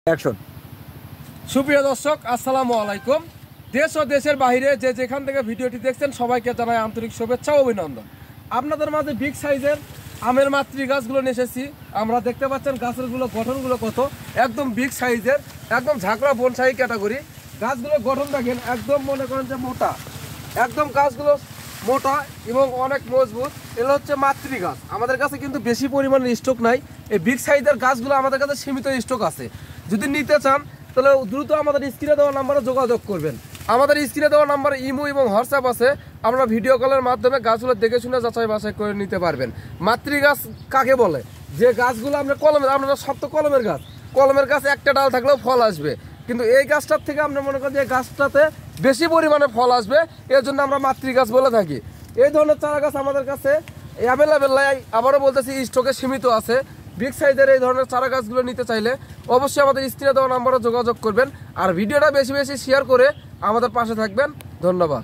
Action. সুপ্রিয় দর্শক, আসসালামু আলাইকুম। দেশ ও দেশের বাইরে যে যেখান থেকে ভিডিওটি দেখছেন সবাইকে জানাই আন্তরিক শুভেচ্ছা ও অভিনন্দন। আপনাদের মাঝে বিগ সাইজের আমের মাতৃ গাছগুলো নিয়ে এসেছি। আমরা দেখতে পাচ্ছেন গাছেরগুলো গঠনগুলো কত, একদম বিগ সাইজের, একদম ঝাঁকড়া বনসাই ক্যাটাগরি। গাছগুলোর গঠন দেখেন, একদম মনে করেন যে মোটা, একদম গাছগুলো মোটা এবং অনেক মজবুত। এগুলো হচ্ছে মাতৃ গাছ। আমাদের কাছে কিন্তু বেশি পরিমাণে স্টক নাই। এই বিগ সাইজের গাছগুলো আমাদের কাছে সীমিত স্টক আছে। যদি নিতে চান তাহলে দ্রুত আমাদের স্ক্রিনে দেওয়া নাম্বারে যোগাযোগ করবেন। আমাদের স্ক্রিনে দেওয়া নাম্বারে ইমো এবং হোয়াটসঅ্যাপ আছে। আমরা ভিডিও কলের মাধ্যমে গাছগুলো দেখে শুনে যাচাই বাছাই করে নিতে পারবেন। মাতৃ গাছ কাকে বলে? যে গাছগুলো আমরা আপনারা সব তো কলমের গাছ একটা ডাল থাকলেও ফল আসবে, কিন্তু এই গাছটার থেকে আমরা মনে করি যে গাছটাতে বেশি পরিমাণে ফল আসবে, এর জন্য আমরা মাতৃ গাছ বলে থাকি। এই ধরনের চারা গাছ আমাদের কাছে অ্যাভেলেবেল নাই, আবারও বলতেছি স্টকে সীমিত আছে। বিগ সাইজের এই ধরনের চারা গাছগুলো নিতে চাইলে অবশ্যই আমাদের স্ক্রিনে দেওয়া নাম্বারে যোগাযোগ করবেন। আর ভিডিওটা বেশি বেশি শেয়ার করে আমাদের পাশে থাকবেন। ধন্যবাদ।